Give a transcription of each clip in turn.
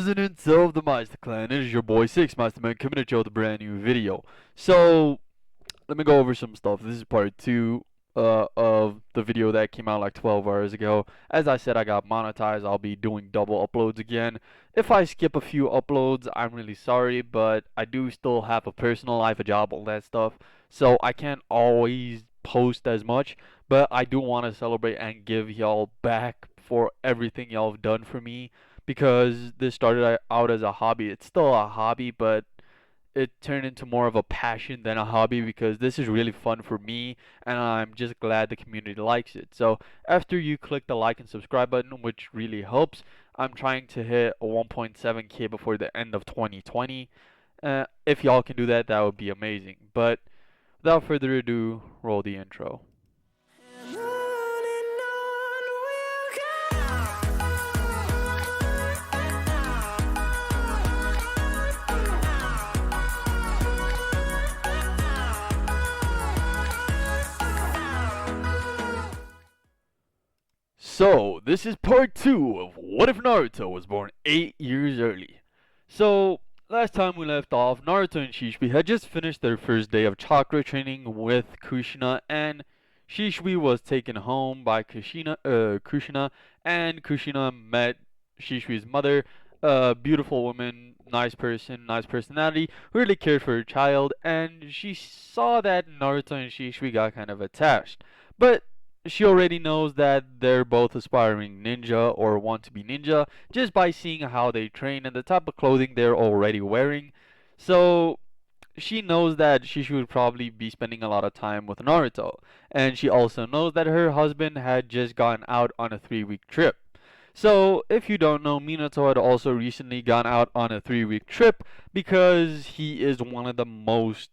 residents of the Meister Clan, it is your boy Six Masterman coming at you with a brand new video. So, let me go over some stuff. This is part 2 of the video that came out like 12 hours ago. As I said, I got monetized. I'll be doing double uploads again. If I skip a few uploads, I'm really sorry, but I do still have a personal life, a job, all that stuff. So, I can't always post as much, but I do want to celebrate and give y'all back for everything y'all have done for me because this started out as a hobby. It's still a hobby, but it turned into more of a passion than a hobby because this is really fun for me and I'm just glad the community likes it. So after you click the like and subscribe button, which really helps, I'm trying to hit a 1.7k before the end of 2020. If y'all can do that, that would be amazing. But without further ado, roll the intro. So, this is part 2 of What If Naruto was born 8 years early. So, last time we left off, Naruto and Shishu had just finished their first day of chakra training with Krishna, and Shishu was taken home by Krishna, and Krishna met Shishu's mother, a beautiful woman, nice person, nice personality, who really cared for her child, and she saw that Naruto and Shishu got kind of attached. But she already knows that they're both aspiring ninja or want to be ninja just by seeing how they train and the type of clothing they're already wearing. So she knows that she should probably be spending a lot of time with Naruto. And she also knows that her husband had just gone out on a 3-week trip. So, if you don't know, Minato had also recently gone out on a 3-week trip because he is one of the most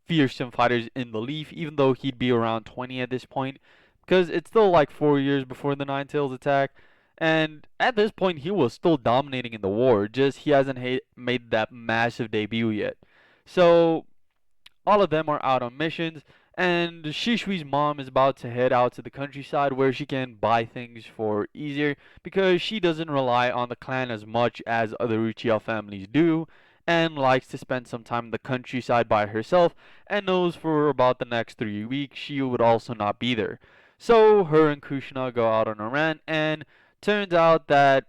fearsome fighters in the Leaf, even though he'd be around 20 at this point because it's still like 4 years before the Nine Tails attack, and at this point he was still dominating in the war. Just he hasn't made that massive debut yet. So all of them are out on missions, and Shishui's mom is about to head out to the countryside where she can buy things for easier because she doesn't rely on the clan as much as other Uchiha families do and likes to spend some time in the countryside by herself and knows for about the next 3 weeks she would also not be there. So her and Krishna go out on a rant, and turns out that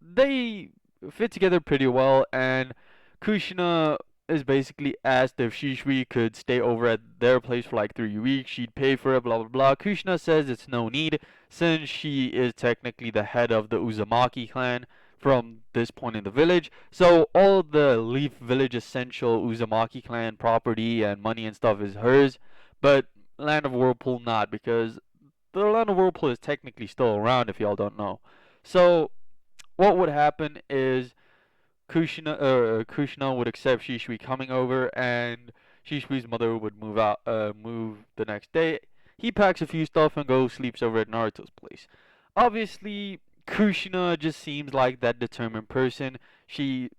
they fit together pretty well, and Krishna is basically asked if Shishui could stay over at their place for like 3 weeks. She'd pay for it, blah blah blah. Krishna says it's no need since she is technically the head of the Uzumaki clan from this point in the village. So all the Leaf Village essential Uzumaki clan property and money and stuff is hers, but Land of Whirlpool not, because the Land of Whirlpool is technically still around if y'all don't know. So what would happen is Krishna would accept Shishui coming over, and Shishui's mother would move the next day. He packs a few stuff and goes sleeps over at Naruto's place. Obviously, Krishna just seems like that determined person. She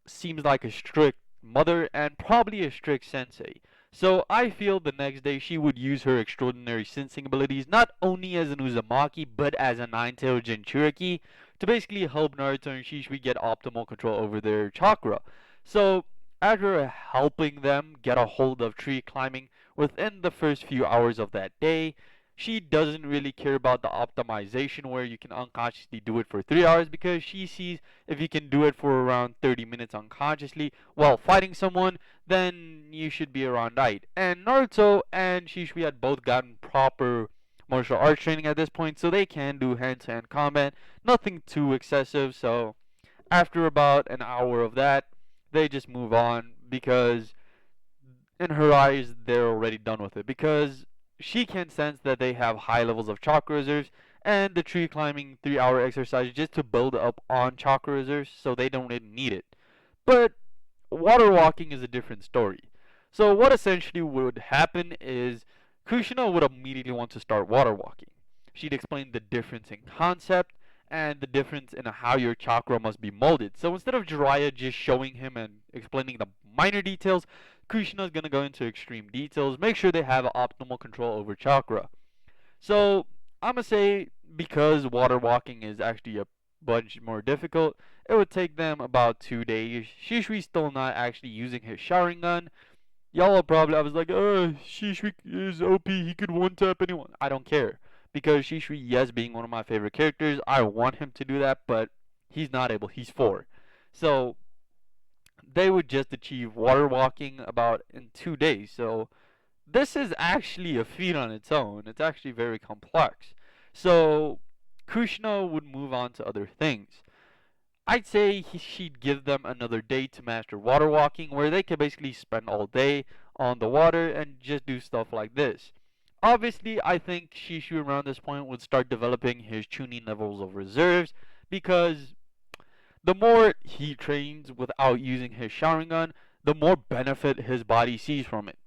seems like a strict mother and probably a strict sensei. So I feel the next day she would use her extraordinary sensing abilities not only as an Uzumaki but as a Nine-Tailed Jinchuriki to basically help Naruto and Shisui get optimal control over their chakra. So after helping them get a hold of tree climbing within the first few hours of that day, she doesn't really care about the optimization where you can unconsciously do it for 3 hours because she sees if you can do it for around 30 minutes unconsciously while fighting someone, then you should be around right. And Naruto and Shisui had both gotten proper martial arts training at this point, so they can do hand-to-hand combat. Nothing too excessive, so after about an hour of that, they just move on because in her eyes, they're already done with it because she can sense that they have high levels of chakra reserves and the tree climbing 3-hour exercise just to build up on chakra reserves so they don't really need it. But water walking is a different story. So what essentially would happen is Krishna would immediately want to start water walking. She'd explain the difference in concept and the difference in how your chakra must be molded. So instead of Jiraiya just showing him and explaining the minor details, Krishna is going to go into extreme details, make sure they have optimal control over chakra. So I'm going to say because water walking is actually a much more difficult. It would take them about 2 days. Shishui's still not actually using his Sharingan. Y'all are probably, I was like, Shishui is OP, he could one tap anyone. I don't care. Because Shishui, yes, being one of my favorite characters, I want him to do that, but he's not able. He's 4. So, they would just achieve water walking about in 2 days. So, this is actually a feat on its own. It's actually very complex. So, Krishna would move on to other things. I'd say she'd give them another day to master water walking, where they could basically spend all day on the water and just do stuff like this. Obviously, I think Shishu around this point would start developing his tuning levels of reserves, because the more he trains without using his Sharingan, the more benefit his body sees from it.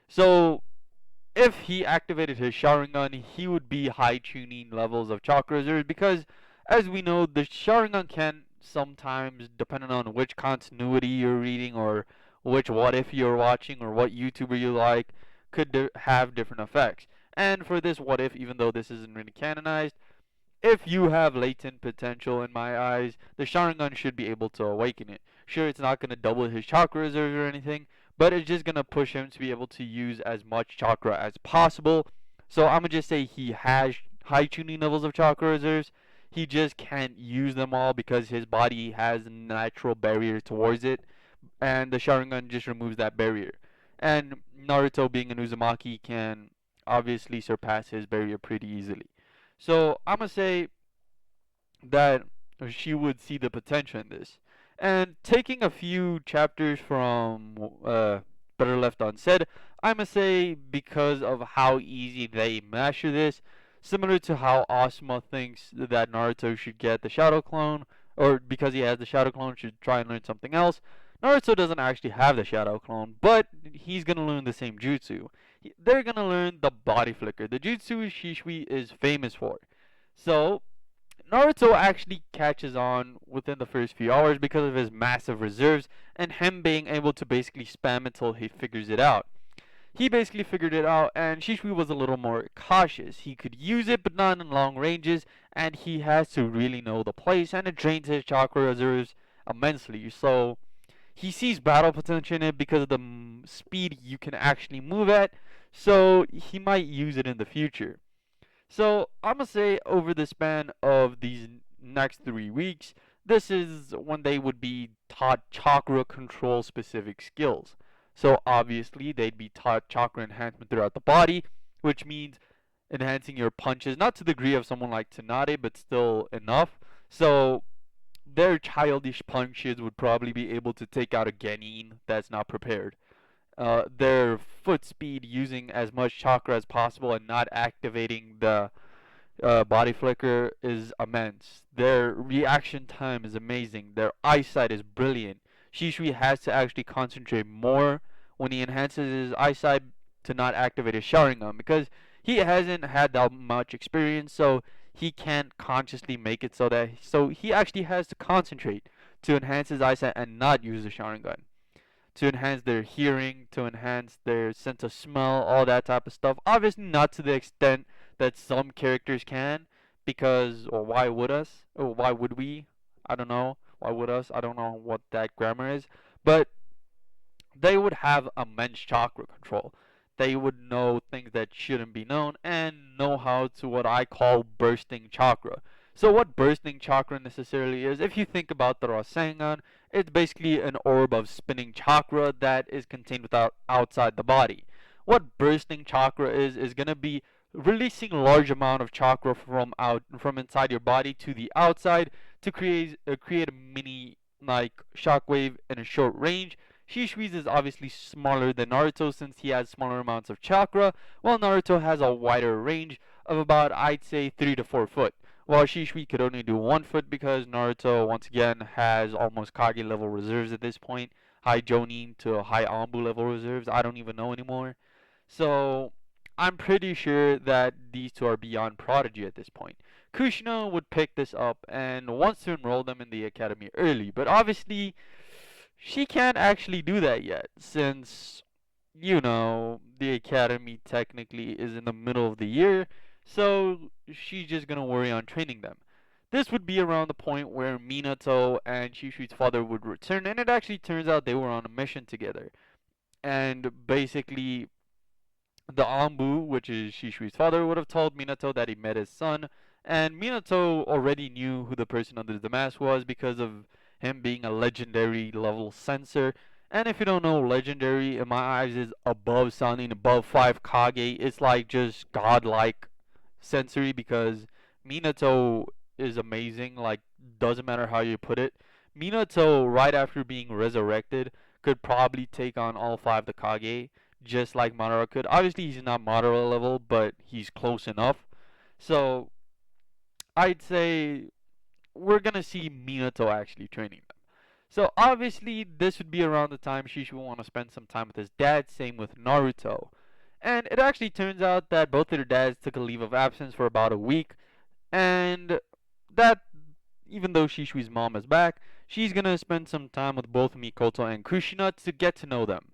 So, if he activated his Sharingan, he would be high tuning levels of chakra reserves, because, as we know, the Sharingan can sometimes, depending on which continuity you're reading or which what if you're watching or what YouTuber you like, could have different effects. And for this what if, even though this isn't really canonized, if you have latent potential in my eyes, the Sharingan should be able to awaken it. Sure, it's not going to double his chakra reserves or anything, but it's just going to push him to be able to use as much chakra as possible. So I'm going to just say he has high tuning levels of chakra reserves. He just can't use them all because his body has a natural barrier towards it, and the Sharingan just removes that barrier. And Naruto, being an Uzumaki, can obviously surpass his barrier pretty easily. So I'm gonna say that she would see the potential in this. And taking a few chapters from Better Left Unsaid, I'm gonna say because of how easy they master this, similar to how Asuma thinks that Naruto should get the Shadow Clone, or because he has the Shadow Clone, should try and learn something else. Naruto doesn't actually have the Shadow Clone, but he's gonna learn the same jutsu. They're gonna learn the Body Flicker, the jutsu Shishui is famous for. So, Naruto actually catches on within the first few hours because of his massive reserves and him being able to basically spam until he figures it out. He basically figured it out, and Shishui was a little more cautious. He could use it, but not in long ranges, and he has to really know the place, and it drains his chakra reserves immensely. So, he sees battle potential in it because of the speed you can actually move at, so he might use it in the future. So I'm gonna say over the span of these next 3 weeks, this is when they would be taught chakra control specific skills. So obviously they'd be taught chakra enhancement throughout the body, which means enhancing your punches, not to the degree of someone like Tsunade, but still enough. So their childish punches would probably be able to take out a Genin that's not prepared. Their foot speed using as much chakra as possible and not activating the body flicker is immense. Their reaction time is amazing. Their eyesight is brilliant. Shishui has to actually concentrate more when he enhances his eyesight to not activate his Sharingan, because he hasn't had that much experience, so he can't consciously make it so he actually has to concentrate to enhance his eyesight and not use the Sharingan, to enhance their hearing, to enhance their sense of smell, all that type of stuff. Obviously, not to the extent that some characters can, because, or why would us? Or why would we? I don't know. Why would us? I don't know what that grammar is. But they would have immense chakra control. They would know things that shouldn't be known and know how to what I call bursting chakra. So what bursting chakra necessarily is, if you think about the Rasengan, it's basically an orb of spinning chakra that is contained without outside the body. What bursting chakra is gonna be releasing a large amount of chakra from inside your body to the outside to create a mini like shockwave in a short range. Shishui's is obviously smaller than Naruto since he has smaller amounts of chakra, while Naruto has a wider range of about, I'd say, 3 to 4 foot, while Shishui could only do 1 foot because Naruto once again has almost Kage level reserves at this point, high Jonin to high Anbu level reserves, I don't even know anymore. So I'm pretty sure that these two are beyond prodigy at this point. Krishna would pick this up and wants to enroll them in the academy early, but obviously she can't actually do that yet, since, the academy technically is in the middle of the year, so she's just gonna worry on training them. this would be around the point where Minato and Shishui's father would return, and it actually turns out they were on a mission together. And basically, the Anbu, which is Shishui's father, would have told Minato that he met his son, and Minato already knew who the person under the mask was because of him being a legendary level sensor. And if you don't know, legendary in my eyes is above sounding above 5 Kage. It's like just godlike sensory because Minato is amazing. Like, doesn't matter how you put it. Minato, right after being resurrected, could probably take on all 5 the Kage just like Madara could. Obviously, he's not Madara level, but he's close enough. So, I'd say we're gonna see Minato actually training them. So, obviously, this would be around the time Shishu would want to spend some time with his dad, same with Naruto. And it actually turns out that both of their dads took a leave of absence for about a week, and that, even though Shishui's mom is back, she's gonna spend some time with both Mikoto and Krishna to get to know them.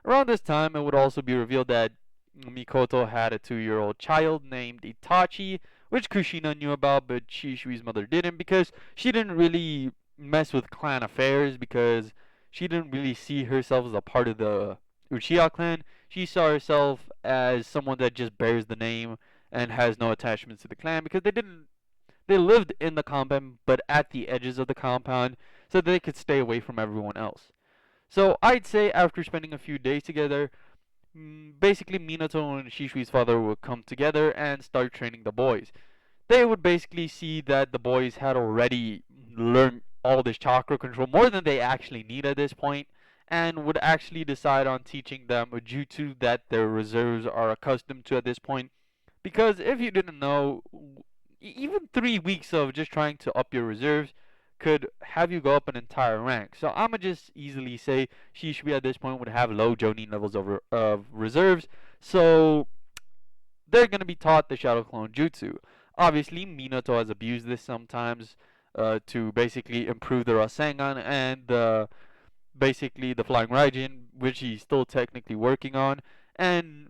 Around this time, it would also be revealed that Mikoto had a 2-year-old child named Itachi, which Kushina knew about, but Shishui's mother didn't because she didn't really mess with clan affairs because she didn't really see herself as a part of the Uchiha clan. She saw herself as someone that just bears the name and has no attachments to the clan because they lived in the compound but at the edges of the compound so that they could stay away from everyone else. So I'd say after spending a few days together, basically Minato and Shishui's father would come together and start training the boys. They would basically see that the boys had already learned all this chakra control more than they actually need at this point, and would actually decide on teaching them a jutsu that their reserves are accustomed to at this point. Because if you didn't know, even 3 weeks of just trying to up your reserves could have you go up an entire rank. So I'ma just easily say Shishui at this point would have low Jonin levels of reserves. So they're gonna be taught the Shadow Clone Jutsu. Obviously, Minato has abused this sometimes to basically improve the Rasengan and basically the Flying Raijin, which he's still technically working on. And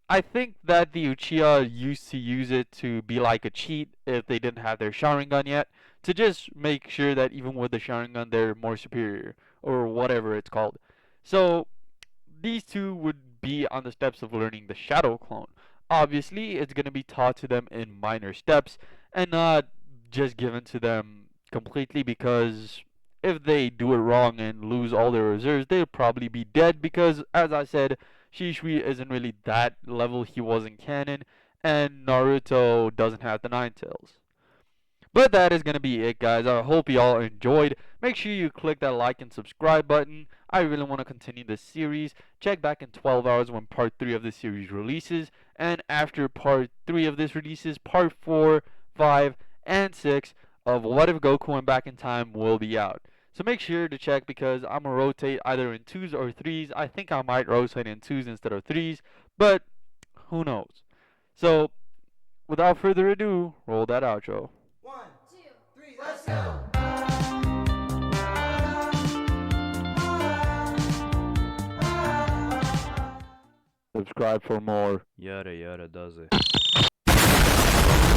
I think that the Uchiha used to use it to be like a cheat if they didn't have their Sharingan yet, to just make sure that even with the Sharingan they're more superior, or whatever it's called. So, these two would be on the steps of learning the Shadow Clone. Obviously, it's going to be taught to them in minor steps, and not just given to them completely because if they do it wrong and lose all their reserves, they'll probably be dead because, as I said, Shishui isn't really that level he was in canon, and Naruto doesn't have the Nine Tails. But that is going to be it, guys. I hope you all enjoyed. Make sure you click that like and subscribe button. I really want to continue this series. Check back in 12 hours when part 3 of this series releases. And after part 3 of this releases, part 4, 5, and 6 of What If Goku Went Back in Time will be out. So make sure to check because I'm going to rotate either in 2s or 3s. I think I might rotate in 2s instead of 3s, but who knows. So, without further ado, roll that outro. 1, 2, 3, let's go! Subscribe for more. Yada yada does it.